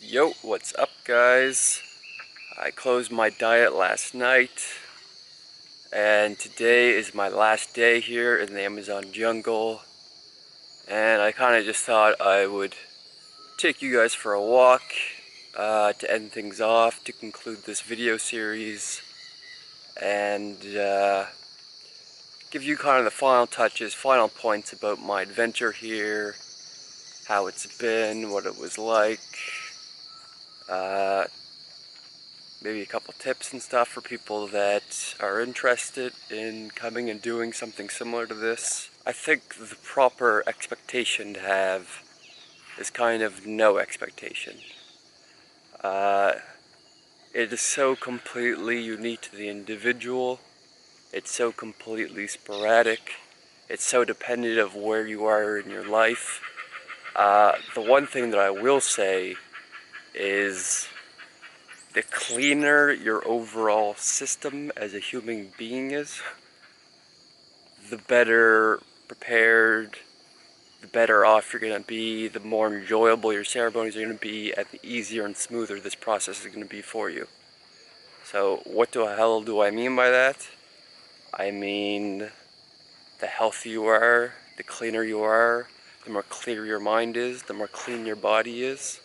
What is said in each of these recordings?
Yo, what's up guys? I closed my diet last night and today is my last day here in the Amazon jungle, and I kind of just thought I would take you guys for a walk to end things off, to conclude this video series, and give you kind of the final touches, final points about my adventure here, how it's been, what it was like. Maybe a couple tips and stuff for people that are interested in coming and doing something similar to this. I think the proper expectation to have is kind of no expectation. It is so completely unique to the individual. It's so completely sporadic. It's so dependent of where you are in your life. The one thing that I will say is the cleaner your overall system as a human being is, the better prepared, the better off you're going to be, the more enjoyable your ceremonies are going to be, and the easier and smoother this process is going to be for you. So what the hell do I mean by that? I mean, the healthier you are, the cleaner you are, the more clear your mind is, the more clean your body is,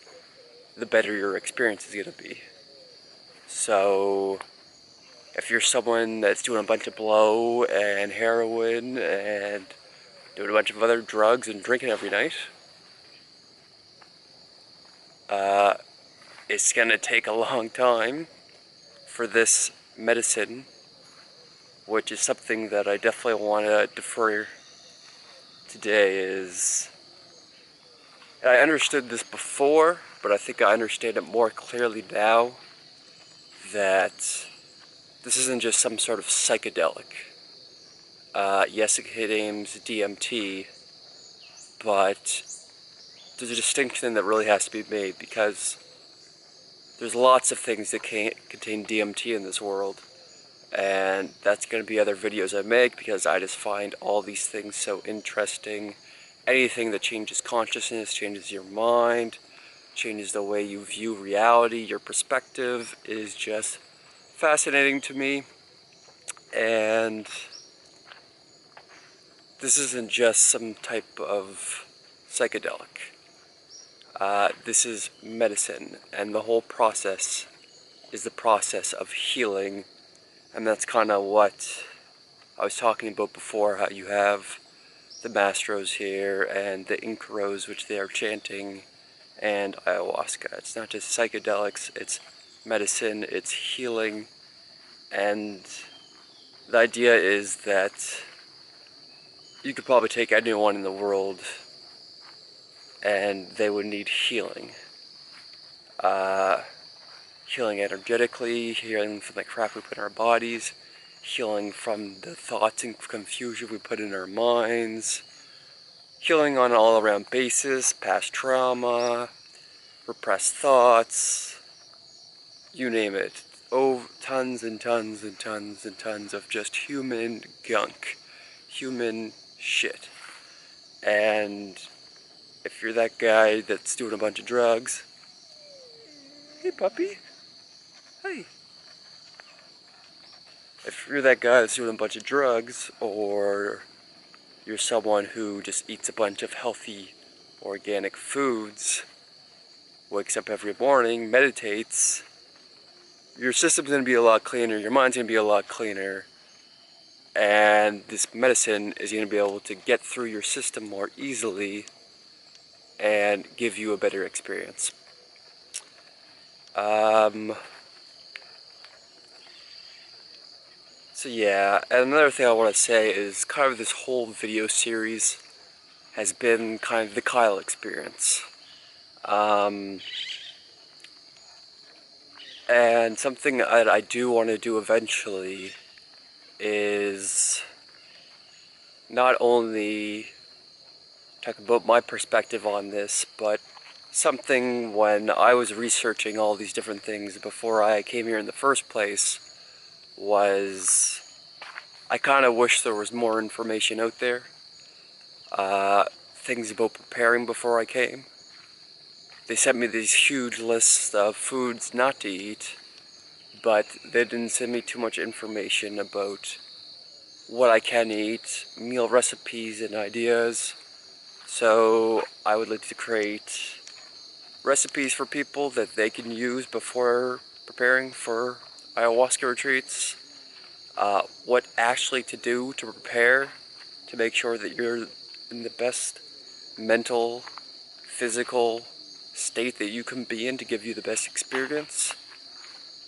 the better your experience is going to be. So if you're someone that's doing a bunch of blow and heroin and doing a bunch of other drugs and drinking every night, it's gonna take a long time for this medicine, which is something that I definitely want to defer today. I understood this before, but I think I understand it more clearly now, that this isn't just some sort of psychedelic. Yes, it contains DMT, but there's a distinction that really has to be made, because there's lots of things that contain DMT in this world, and that's going to be other videos I make, because I just find all these things so interesting. Anything that changes consciousness, changes your mind, changes the way you view reality, your perspective, is just fascinating to me. And this isn't just some type of psychedelic. This is medicine, and the whole process is the process of healing, and that's kind of what I was talking about before, how you have the Mastros here and the Incaros, which they are chanting, and ayahuasca. It's not just psychedelics, it's medicine, it's healing, and the idea is that you could probably take anyone in the world and they would need healing. Healing energetically, healing from the crap we put in our bodies, healing from the thoughts and confusion we put in our minds, healing on an all-around basis, past trauma, repressed thoughts, you name it. Oh, tons and tons and tons and tons of just human gunk, human shit. And if you're that guy that's doing a bunch of drugs, hey puppy, hey. If you're that guy that's doing a bunch of drugs, or you're someone who just eats a bunch of healthy, organic foods, wakes up every morning, meditates, your system's going to be a lot cleaner, your mind's going to be a lot cleaner, and this medicine is going to be able to get through your system more easily and give you a better experience. So yeah, and another thing I want to say is kind of this whole video series has been kind of the Kyle experience. And something that I do want to do eventually is not only talk about my perspective on this, but something when I was researching all these different things before I came here in the first place was I kind of wish there was more information out there. Things about preparing before I came. They sent me these huge lists of foods not to eat, but they didn't send me too much information about what I can eat, meal recipes and ideas. So I would like to create recipes for people that they can use before preparing for ayahuasca retreats. What actually to do to prepare to make sure that you're in the best mental, physical state that you can be in to give you the best experience.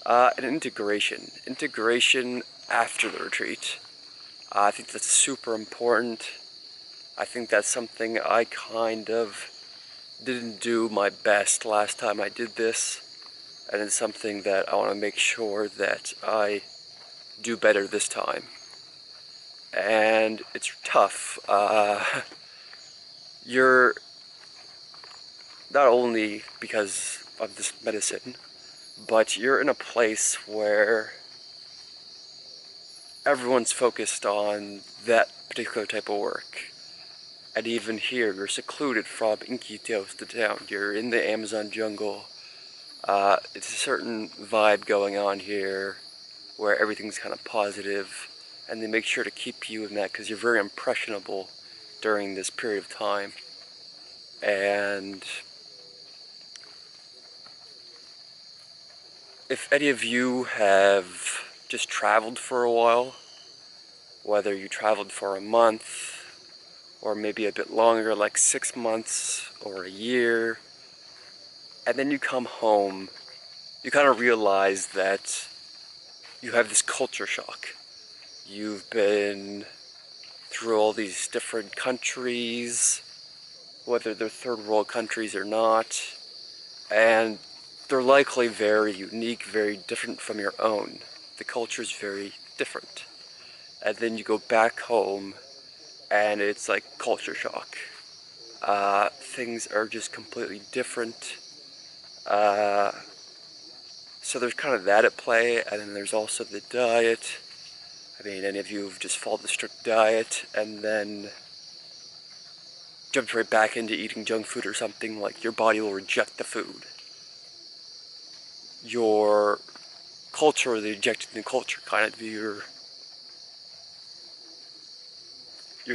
And integration after the retreat. I think that's super important. I think that's something I kind of didn't do my best last time I did this, and it's something that I want to make sure that I do better this time. And it's tough. You're not only because of this medicine, but you're in a place where everyone's focused on that particular type of work. And even here, you're secluded from Iquitos, the town. You're in the Amazon jungle. It's a certain vibe going on here where everything's kind of positive, and they make sure to keep you in that because you're very impressionable during this period of time. And if any of you have just traveled for a while, whether you traveled for a month or maybe a bit longer, like 6 months or a year, and then you come home, you kind of realize that you have this culture shock. You've been through all these different countries, whether they're third world countries or not, and they're likely very unique, very different from your own. The culture's very different. And then you go back home and it's like culture shock. Things are just completely different. So there's kind of that at play, and then there's also the diet. I mean, any of you have just followed the strict diet and then jumped right back into eating junk food or something, like your body will reject the food. Your culture, or the rejecting the culture, kind of you're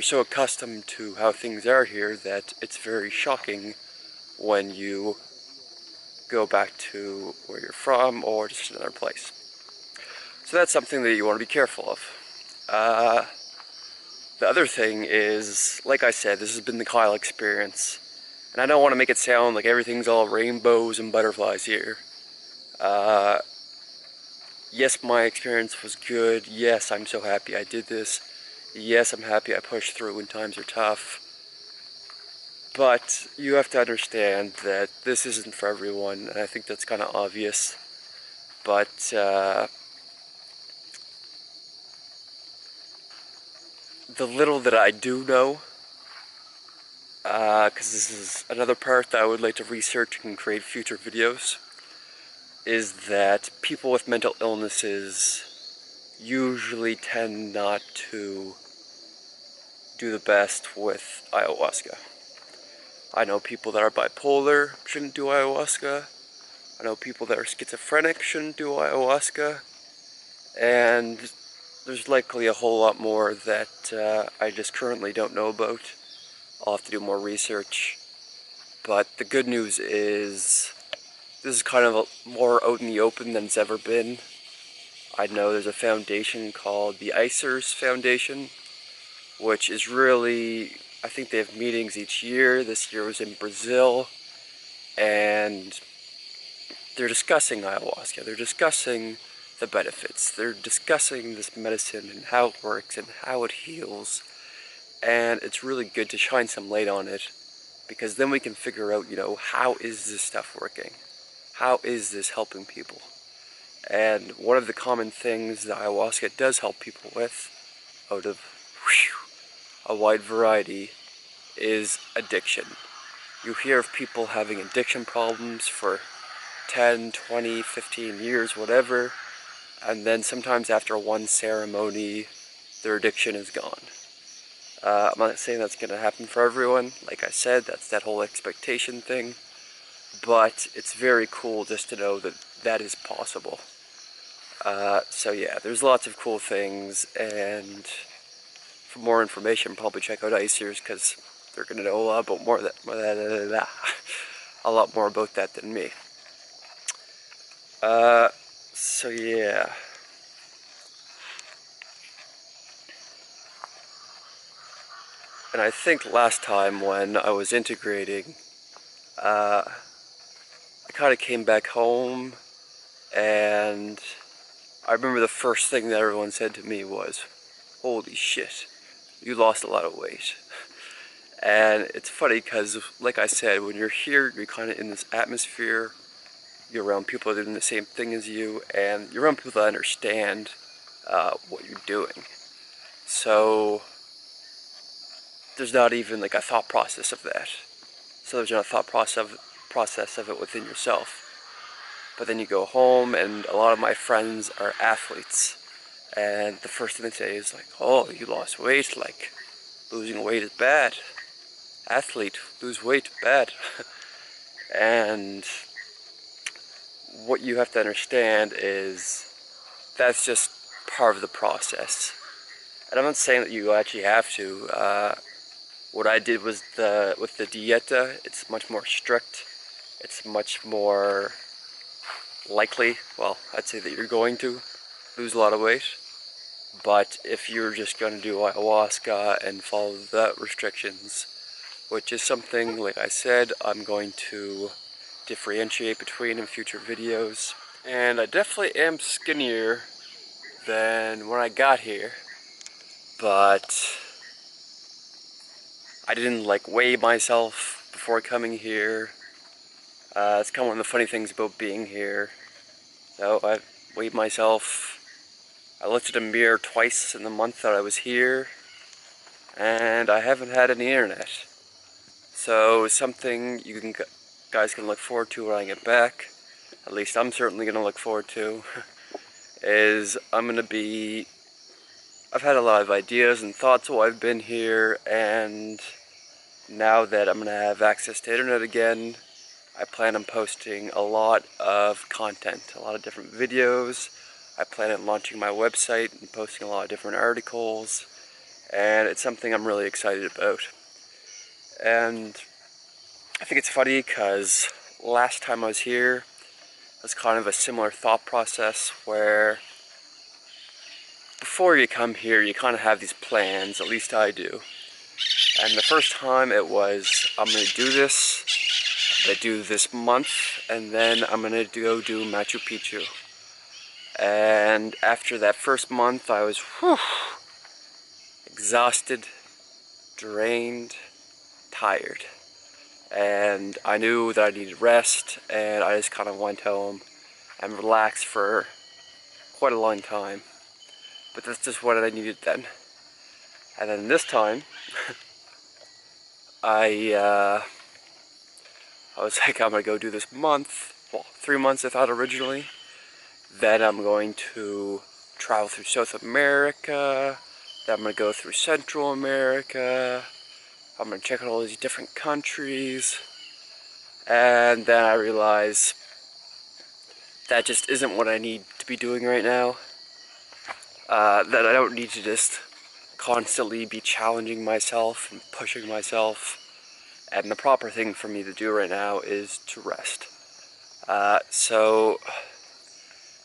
so accustomed to how things are here that it's very shocking when you go back to where you're from or just another place. So that's something that you want to be careful of. The other thing is, like I said, this has been the Kyle experience, and I don't want to make it sound like everything's all rainbows and butterflies here. Yes, my experience was good. Yes, I'm so happy I did this. Yes, I'm happy I pushed through when times are tough. But you have to understand that this isn't for everyone, and I think that's kind of obvious. But the little that I do know, because this is another part that I would like to research and create future videos, is that people with mental illnesses usually tend not to do the best with ayahuasca. I know people that are bipolar shouldn't do ayahuasca. I know people that are schizophrenic shouldn't do ayahuasca. And there's likely a whole lot more that I just currently don't know about. I'll have to do more research. But the good news is this is kind of more out in the open than it's ever been. I know there's a foundation called the ICERS Foundation, which is really, I think they have meetings each year. This year was in Brazil, and they're discussing ayahuasca. They're discussing the benefits. They're discussing this medicine and how it works and how it heals. And it's really good to shine some light on it, because then we can figure out, how is this stuff working? How is this helping people? And one of the common things that ayahuasca does help people with, out of a wide variety, is addiction. You hear of people having addiction problems for 10, 20, 15 years, whatever, and then sometimes after one ceremony, their addiction is gone. I'm not saying that's going to happen for everyone. Like I said, that's that whole expectation thing. but it's very cool just to know that that is possible. So yeah, there's lots of cool things, and for more information, probably check out Icers, because they're going to know a lot about more that, a lot more about that than me. So yeah. And I think last time when I was integrating, I kind of came back home, and I remember the first thing that everyone said to me was, "Holy shit, you lost a lot of weight." And it's funny because, like I said, when you're here, you're kind of in this atmosphere, you're around people doing the same thing as you, and you're around people that understand what you're doing. So there's not even like a thought process of that. So there's not a thought process of it within yourself. But then you go home, and a lot of my friends are athletes, and the first thing they say is like, "Oh, you lost weight, like losing weight is bad. Athlete, lose weight, bad." And what you have to understand is that's just part of the process. And I'm not saying that you actually have to. What I did was with the dieta, it's much more strict. It's much more likely, well, I'd say that you're going to lose a lot of weight. But if you're just going to do ayahuasca and follow the restrictions, which is something, like I said, I'm going to differentiate between in future videos. And I definitely am skinnier than when I got here, but I didn't like weigh myself before coming here. It's kind of one of the funny things about being here. So I weighed myself. I looked at a mirror twice in the month that I was here, and I haven't had any internet. So something you guys can look forward to when I get back, at least I'm certainly going to look forward to, is I've had a lot of ideas and thoughts while I've been here, and now that I'm going to have access to internet again, I plan on posting a lot of content, a lot of different videos. I plan on launching my website and posting a lot of different articles, and it's something I'm really excited about. And I think it's funny because last time I was here, it was kind of a similar thought process where before you come here, you kind of have these plans, at least I do. And the first time it was, I'm going to do this, I'm going to do this month, and then I'm going to go do Machu Picchu. And after that first month, I was exhausted, drained, tired. And I knew that I needed rest, and I just kind of went home and relaxed for quite a long time. But that's just what I needed then. And then this time, I was like, I'm going to go do this month. Well, 3 months I thought originally. Then I'm going to travel through South America. Then I'm going to go through Central America. I'm going to check out all these different countries. And then I realize that just isn't what I need to be doing right now. That I don't need to just constantly be challenging myself and pushing myself. And the proper thing for me to do right now is to rest. So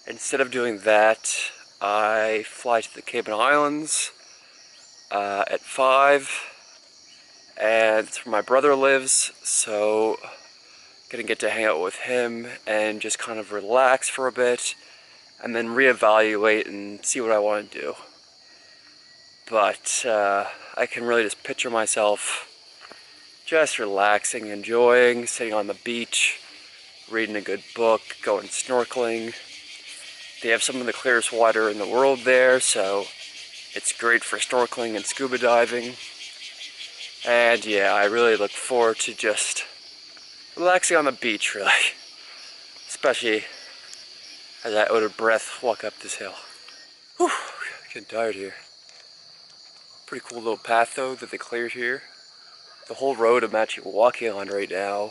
instead of doing that, I fly to the Cayman Islands at 5, and it's where my brother lives, so gonna get to hang out with him and just kind of relax for a bit, and then reevaluate and see what I want to do. But I can really just picture myself just relaxing, enjoying, sitting on the beach, reading a good book, going snorkeling. They have some of the clearest water in the world there, so it's great for snorkeling and scuba diving. And yeah, I really look forward to just relaxing on the beach, really. Especially as I out of breath walk up this hill. Whew, getting tired here. Pretty cool little path though that they cleared here. The whole road I'm actually walking on right now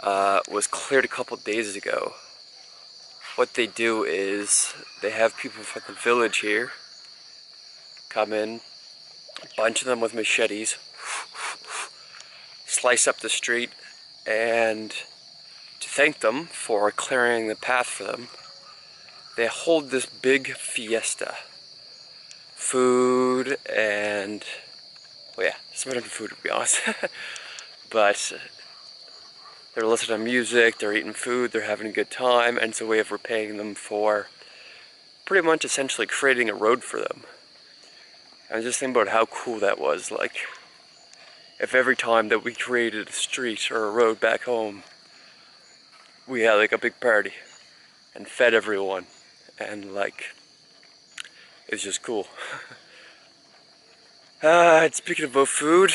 was cleared a couple days ago. What they do is they have people from the village here come in, a bunch of them with machetes, slice up the street, and to thank them for clearing the path for them, they hold this big fiesta. Food and, well, yeah, some different food to be honest. But they're listening to music, they're eating food, they're having a good time, and it's a way of repaying them for pretty much essentially creating a road for them. And just think about how cool that was. Like, if every time that we created a street or a road back home, we had like a big party and fed everyone, and like, it's just cool. Speaking about food,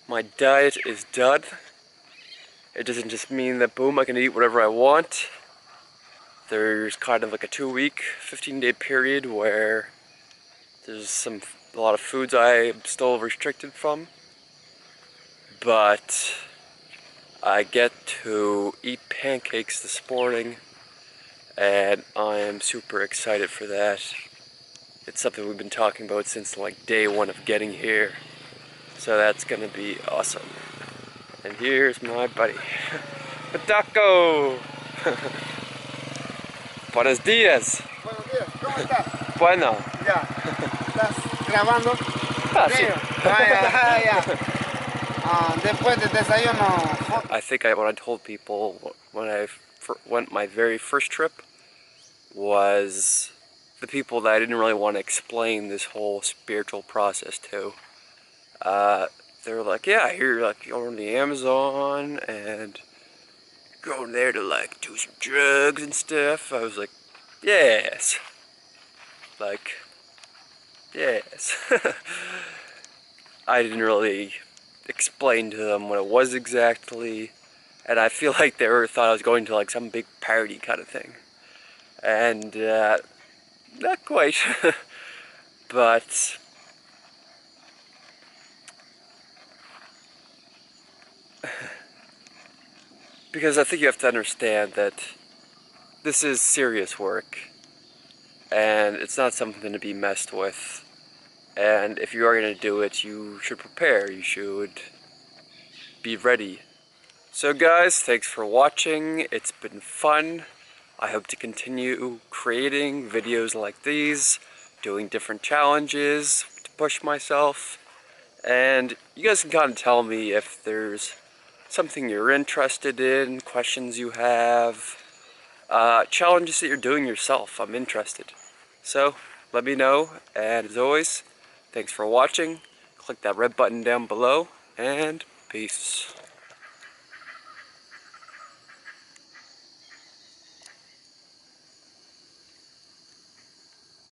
my diet is done. It doesn't just mean that boom, I can eat whatever I want. There's kind of like a 2-week, 15-day period where there's a lot of foods I'm still restricted from. But I get to eat pancakes this morning, and I am super excited for that. It's something we've been talking about since like day one of getting here. So that's gonna be awesome. And here's my buddy, Pataco! Buenos dias! Buenos días, ¿cómo estás? Bueno. Ya, ¿estás grabando? Ah, sí. Después del desayuno. I think what I told people when I went my very first trip was the people that I didn't really want to explain this whole spiritual process to. They were like, yeah, I hear like you're on the Amazon and going there to like do some drugs and stuff. I was like, yes. Like, yes. I didn't really explain to them what it was exactly, and I feel like they thought I was going to like some big party kind of thing. And not quite. But because I think you have to understand that this is serious work, and it's not something to be messed with. And if you are going to do it, you should prepare, you should be ready. So guys, thanks for watching, it's been fun. I hope to continue creating videos like these, doing different challenges to push myself. And you guys can kind of tell me if there's something you're interested in, questions you have, challenges that you're doing yourself. I'm interested. So let me know, and as always, thanks for watching. Click that red button down below, and peace.